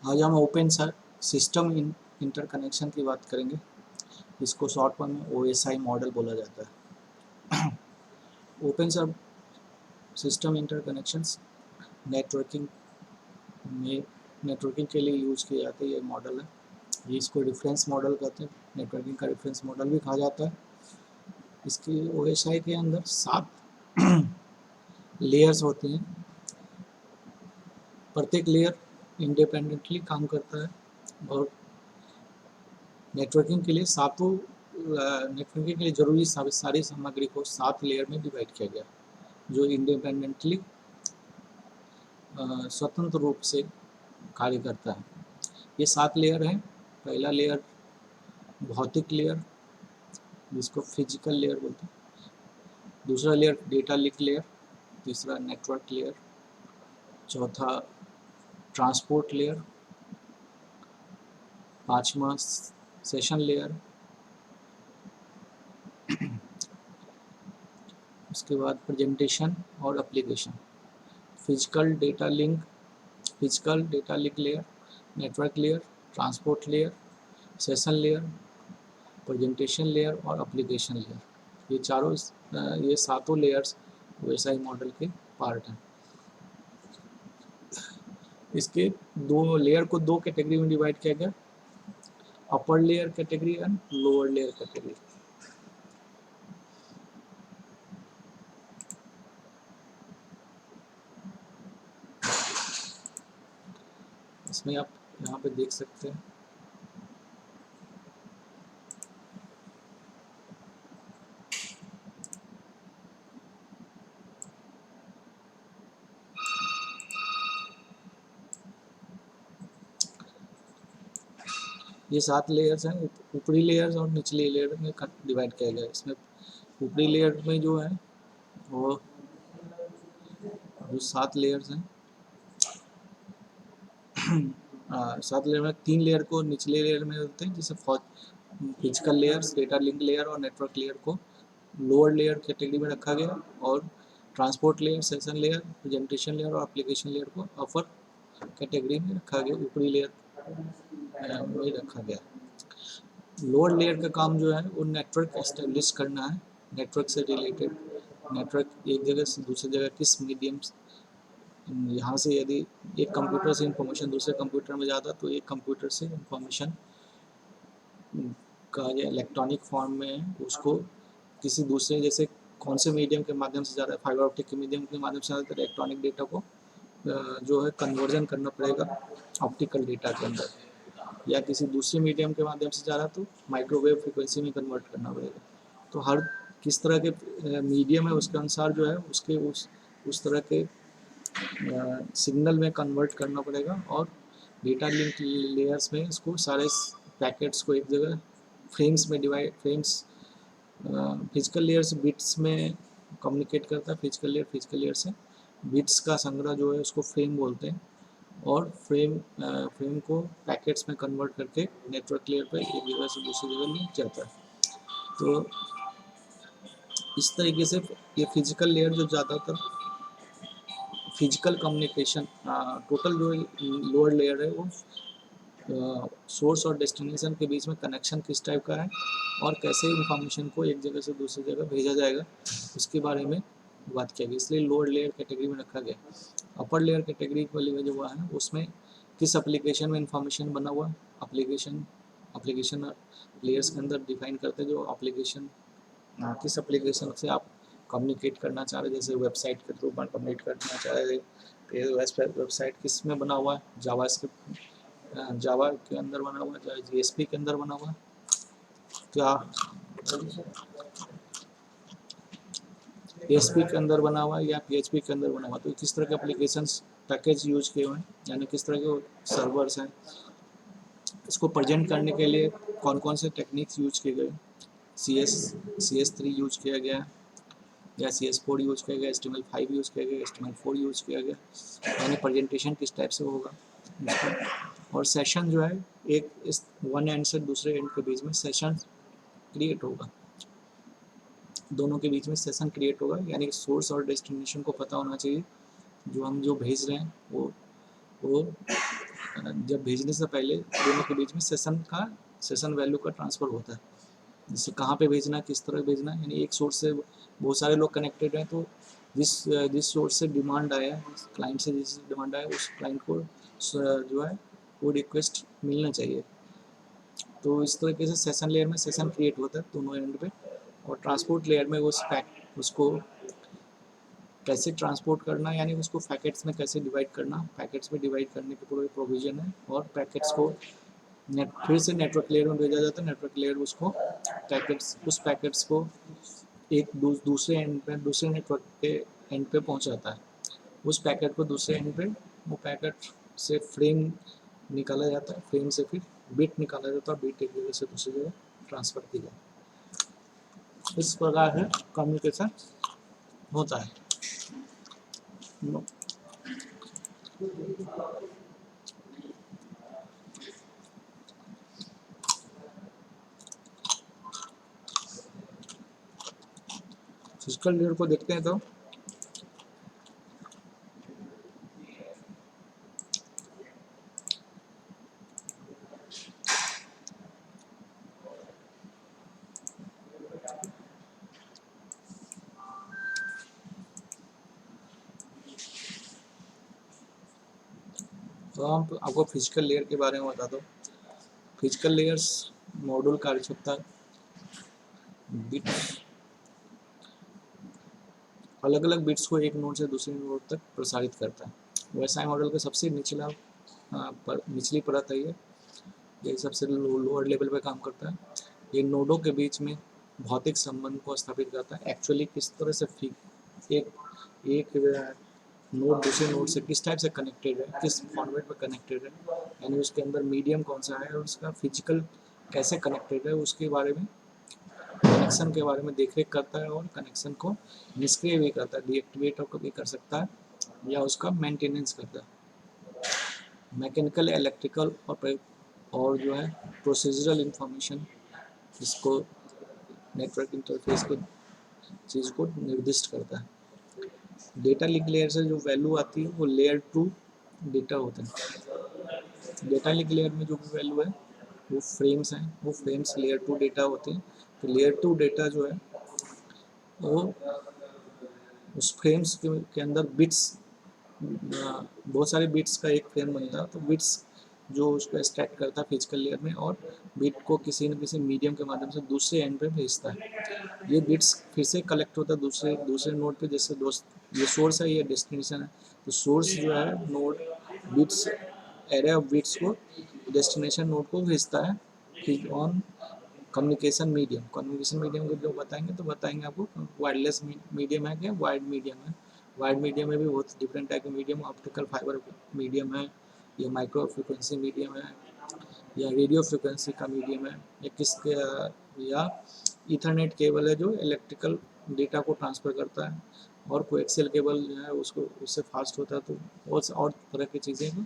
आज हम open system interconnection की बात करेंगे। इसको शॉर्ट फॉर्म में OSI मॉडल बोला जाता है। ओपन सब सिस्टम इंटरकनेक्शंस नेटवर्किंग में नेटवर्किंग के लिए यूज किए जाते हैं। ये मॉडल है, ये इसको रेफरेंस मॉडल कहते हैं। नेटवर्किंग का रेफरेंस मॉडल भी कहा जाता है। इसकी OSI के अंदर 7 लेयर्स होती हैं। प्रत्येक लेयर इंडिपेंडेंटली काम करता है और नेटवर्किंग के लिए नेटवर्किंग के लिए जरूरी सारी सामग्री को 7 लेयर में डिवाइड किया गया, जो इंडिपेंडेंटली स्वतंत्र रूप से कार्य करता है। ये 7 लेयर हैं। पहला लेयर भौतिक लेयर, जिसको फिजिकल लेयर बोलते हैं। दूसरा लेयर डेटा लिंक लेयर, तीसरा नेटवर्क लेयर, चौथा ट्रांसपोर्ट लेयर, पांचवा सेशन लेयर, उसके बाद प्रेजेंटेशन और application, physical data link layer, network layer, transport layer, session layer, presentation layer और एप्लीकेशन लेयर। ये सातों लेयर्स OSI मॉडल के पार्ट हैं। इसके दो कैटेगरी में डिवाइड किया गया, upper layer category and lower layer category. इसमें आप यहाँ पे देख सकते हैं ये 7 लेयर्स हैं। ऊपरी लेयर्स और निचली लेयर में डिवाइड किया गया है। इसमें ऊपरी लेयर में जो है वो जो 7 लेयर्स हैं 7 लेयर में 3 लेयर को निचले लेयर में होते हैं, जैसे physical layers, data link layer और नेटवर्क लेयर को लोअर लेयर कैटेगरी में रखा गया, और transport layer, session layer, presentation layer और एप्लीकेशन लेयर को अपर कैटेगरी में रखा गया, ऊपरी लेयर में रखा गया। लोअर लेयर का काम जो है वो नेटवर्क एस्टेब्लिश करना है, नेटवर्क से रिलेटेड। नेटवर्क एक जगह से दूसरी जगह किस मीडियम, यहाँ से यदि एक कंप्यूटर से इंफॉर्मेशन दूसरे कंप्यूटर में जाता तो एक कंप्यूटर से इंफॉर्मेशन का या इलेक्ट्रॉनिक फॉर्म में उसको किसी दूसरे, जैसे कौन से मीडियम के माध्यम से जा रहा है, फाइबर ऑप्टिक के मीडियम के माध्यम से जाता है, इलेक्ट्रॉनिक डेटा को जो है कन्वर्जन करना पड़ेगा ऑप्टिकल डेटा के अंदर, या किसी दूसरे मीडियम के माध्यम से जा रहा तो माइक्रोवेव फ्रिक्वेंसी में कन्वर्ट करना पड़ेगा। तो हर किस तरह के मीडियम है उसके अनुसार जो है उसके उस तरह के सिग्नल में कन्वर्ट करना पड़ेगा। और डेटा लिंक लेयर्स में इसको सारे पैकेट्स को एक जगह फ्रेम्स में फ्रेम्स फिजिकल लेयर से बिट्स में कम्युनिकेट करता है। फिजिकल लेयर से बिट्स का संग्रह जो है उसको फ्रेम बोलते हैं, और फ्रेम को पैकेट्स में कन्वर्ट करके नेटवर्क लेयर पर एक जगह से दूसरी जगह लिंक जाता है। तो इस तरीके से ये फिजिकल लेयर जो ज़्यादातर फिजिकल कम्युनिकेशन, टोटल जो लोअर लेयर है वो सोर्स और डेस्टिनेशन के बीच में कनेक्शन किस टाइप का है और कैसे इंफॉर्मेशन को एक जगह से दूसरी जगह भेजा जाएगा उसके बारे में बात किया गया, इसलिए लोअर लेयर कैटेगरी में रखा गया। अपर लेयर कैटेगरी वाली में जो हुआ है उसमें किस एप्लीकेशन में इंफॉर्मेशन बना हुआ है, एप्लीकेशन लेयर्स के अंदर डिफाइन करते हैं जो एप्लीकेशन किस एप्लीकेशन से आप कम्युनिकेट करना चाह रहे, जैसे वेबसाइट के थ्रू कम्युनिकेट करना चाह रहे तो वेबसाइट किस में बना हुआ है, जावा के अंदर बना हुआ है, JSP के अंदर बना हुआ है, क्या ASP के अंदर बना हुआ है या PHP के अंदर बना हुआ है, तो किस तरह के एप्लीकेशंस पैकेज यूज किए हुए हैं, यानी किस तरह के सर्वर्स हैं, इसको प्रेजेंट करने के लिए कौन कौन से टेक्निक्स यूज किए गए, CS3 यूज किया गया या CS4 यूज किया गया, HTML5 यूज किया गया, HTML4 यूज किया गया, यानी प्रेजेंटेशन किस टाइप से होगा। और सेशन जो है एक इस वन एंड से दूसरे एंड के बीच में सेशन क्रिएट होगा, दोनों के बीच में सेशन क्रिएट होगा, यानी सोर्स और डेस्टिनेशन को पता होना चाहिए जो हम भेज रहे हैं वो जब भेजने से पहले दोनों के बीच में सेशन वैल्यू का ट्रांसफ़र होता है, जैसे कहाँ पे भेजना है, किस तरह भेजना है, यानी एक सोर्स से बहुत सारे लोग कनेक्टेड हैं, तो जिस सोर्स से डिमांड आया, क्लाइंट से जिस डिमांड आया, उस क्लाइंट को जो है वो रिक्वेस्ट मिलना चाहिए। तो इस तरीके से सेशन लेयर में सेशन क्रिएट होता है दोनों एंड पे, और ट्रांसपोर्ट लेयर में उसको कैसे ट्रांसपोर्ट करना, यानी उसको पैकेट्स में कैसे डिवाइड करना, पैकेट्स में डिवाइड करने के पूरे प्रोविजन है, और पैकेट्स को फिर से नेटवर्क लेयर में भेजा जाता है। नेटवर्क लेयर उस पैकेट्स को एक दूसरे एंड पे, दूसरे नेटवर्क के एंड पे पहुंचाता है। उस पैकेट को दूसरे एंड पे, वो पैकेट से फ्रेम निकाला जाता है, फ्रेम से फिर बिट निकाला जाता है, बिट एक जगह से दूसरी जगह ट्रांसफ़र की जाती है। इस प्रकार है कम्युनिकेशन होता है। फिजिकल लेयर को देखते हैं तो हम आपको फिजिकल लेयर के बारे में बता दो। फिजिकल लेयर्स मॉड्यूल कार्यक्षमता बिट्स, अलग अलग बिट्स को एक नोड से दूसरे नोड तक प्रसारित करता है। वाईफाई मॉडल का सबसे निचली परत है ये सबसे लोअर लेवल पे काम करता है। ये नोडों के बीच में भौतिक संबंध को स्थापित करता है। एक्चुअली किस तरह से एक नोड दूसरे नोड से किस टाइप से कनेक्टेड है, किस फॉर्मेट में कनेक्टेड है, यानी उसके अंदर मीडियम कौन सा है और उसका फिजिकल कैसे कनेक्टेड है, उसके बारे में, कनेक्शन के बारे में देखरेख करता है, और कनेक्शन को निष्क्रिय भी करता है, डीएक्टिवेट भी कर सकता है, या उसका मेंटेनेंस करता है। मैकेनिकल, इलेक्ट्रिकल और जो है प्रोसीजरल इंफॉर्मेशन, इसको नेटवर्क इंटरफेस को चीज़ को निर्दिष्ट करता है। डेटा लिंक लेयर से जो वैल्यू आती है वो लेयर 2 डेटा होता है। डेटा लिंक लेयर में जो भी वैल्यू है वो फ्रेम्स हैं, वो फ्रेम्स लेयर 2 डेटा होते हैं। तो लेयर 2 डेटा जो है वो उस फ्रेम्स के अंदर बिट्स, बहुत सारे बिट्स का एक फ्रेम बनता है, तो बिट्स जो उसको एक्सट्रैक्ट करता है फिजिकल लेयर में, और बिट को किसी न किसी मीडियम के माध्यम से दूसरे एंड पे भेजता है। ये बिट्स फिर से कलेक्ट होता है दूसरे नोड पे, जैसे ये सोर्स है, ये डेस्टिनेशन है। तो सोर्स जो है node bits, array of bits को डेस्टिनेशन नोड को भेजता है फिर ऑन कम्युनिकेशन मीडियम को जो बताएंगे तो बताएंगे आपको वायरलेस मीडियम है क्या वाइड मीडियम है। वाइड मीडियम में भी बहुत डिफरेंट टाइप के मीडियम, ऑप्टिकल फाइबर मीडियम है, या माइक्रो फ्रिक्वेंसी मीडियम है, या रेडियो फ्रिक्वेंसी का मीडियम है, या ईथरनेट केबल है जो इलेक्ट्रिकल डेटा को ट्रांसफ़र करता है, और कोएक्सियल केबल जो है उसको उससे फास्ट होता है। तो और तरह की चीज़ें को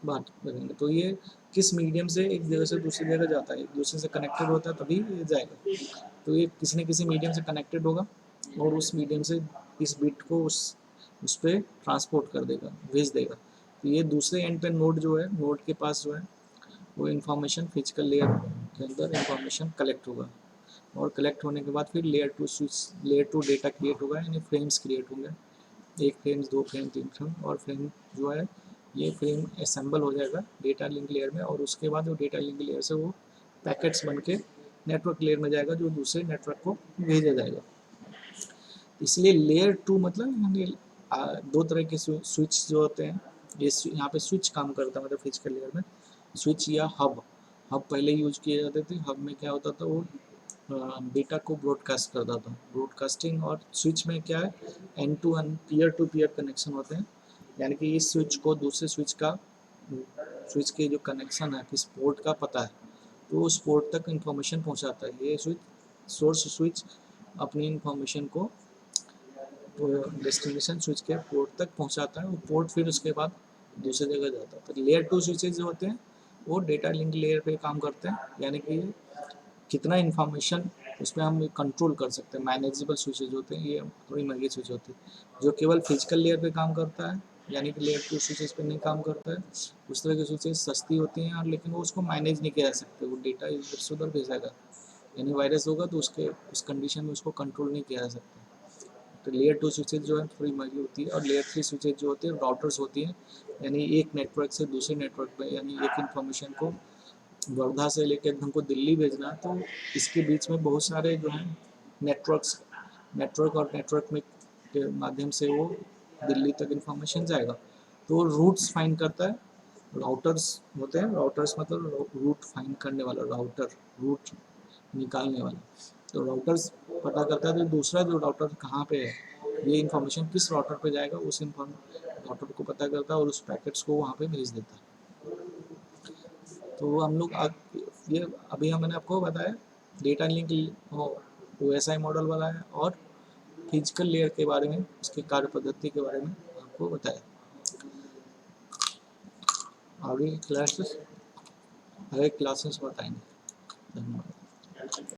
बात करेंगे। तो ये किस मीडियम से एक जगह से दूसरी जगह जाता है, एक दूसरे से कनेक्टेड होता है तभी ये जाएगा। तो ये किसी न किसी मीडियम से कनेक्टेड होगा, और उस मीडियम से इस बिट को उस पर ट्रांसपोर्ट कर देगा, भेज देगा। तो ये दूसरे एंड पे नोड जो है, नोड के पास जो है वो इन्फॉर्मेशन फिजिकल लेयर के अंदर इन्फॉर्मेशन कलेक्ट होगा, और कलेक्ट होने के बाद फिर लेयर 2 डेटा क्रिएट होगा, यानी फ्रेम्स क्रिएट होंगे, एक फ्रेम, 2 फ्रेम, 3 फ्रेम, और फ्रेम जो है ये फ्रेम असेंबल हो जाएगा डेटा लिंक लेयर में, और उसके बाद वो डेटा लिंक लेयर से वो पैकेट्स बन के नेटवर्क लेयर में जाएगा, जो दूसरे नेटवर्क को भेजा जाएगा। इसलिए लेयर 2 मतलब यानी दो तरह के स्विच जो होते हैं, ये यहाँ पे स्विच काम करता है, मतलब फिजिकल लेयर में स्विच या हब पहले यूज किए जाते थे। हब में क्या होता था, वो डेटा को ब्रॉडकास्ट करता था, ब्रॉडकास्टिंग। और स्विच में क्या है, end to end, peer to peer connection होते हैं, यानी कि इस स्विच को दूसरे स्विच के जो कनेक्शन है, किस पोर्ट का पता है, तो उस पोर्ट तक इंफॉर्मेशन पहुंचाता है। ये सोर्स स्विच अपनी इंफॉर्मेशन को डेस्टिनेशन स्विच के पोर्ट तक पहुंचाता है, वो पोर्ट फिर उसके बाद दूसरी जगह जाता है। तो लेयर 2 स्विचेज जो होते हैं वो डेटा लिंक लेयर पे काम करते हैं, यानी कि कितना इन्फॉर्मेशन उस पर हम कंट्रोल कर सकते हैं। मैनेजेबल स्विचेज होते हैं, ये थोड़ी महंगी स्विच होती है। जो केवल फिजिकल लेयर पे काम करता है यानी कि लेयर 2 स्विचेस पे नहीं काम करता है। उस तरह की स्विचेस सस्ती होती हैं और लेकिन वो उसको मैनेज नहीं किया जा सकते, वो डेटा इधर से उधर भेजेगा, यानी वायरस होगा तो उसके उस कंडीशन में उसको कंट्रोल नहीं किया जा सकता। तो लेयर 2 स्विचेज जो है थोड़ी महंगी होती है, और लेयर 3 स्विचेज जो होती है राउटर्स होती हैं, यानी एक नेटवर्क से दूसरे नेटवर्क पे, यानी एक इन्फॉर्मेशन को वर्धा से लेकर हमको दिल्ली भेजना है, तो इसके बीच में बहुत सारे जो हैं नेटवर्क और नेटवर्क में के माध्यम से वो दिल्ली तक इन्फॉर्मेशन जाएगा। तो वो रूट्स फाइंड करता है, राउटर्स होते हैं, राउटर्स मतलब रूट फाइंड करने वाला राउटर, रूट निकालने वाला। तो राउटर्स पता करता है तो दूसरा जो राउटर कहाँ पे है, ये इन्फॉर्मेशन किस राउटर पे जाएगा, उस राउटर को पता करता है और उस पैकेट्स को वहाँ पे भेज देता है। तो हम लोग ये अभी मैंने आपको बताया डेटा लिंक OSI मॉडल बनाया और फिजिकल लेयर के बारे में, उसकी कार्य पद्धति के बारे में आपको बताया। आगे क्लासेस बताएंगे। धन्यवाद।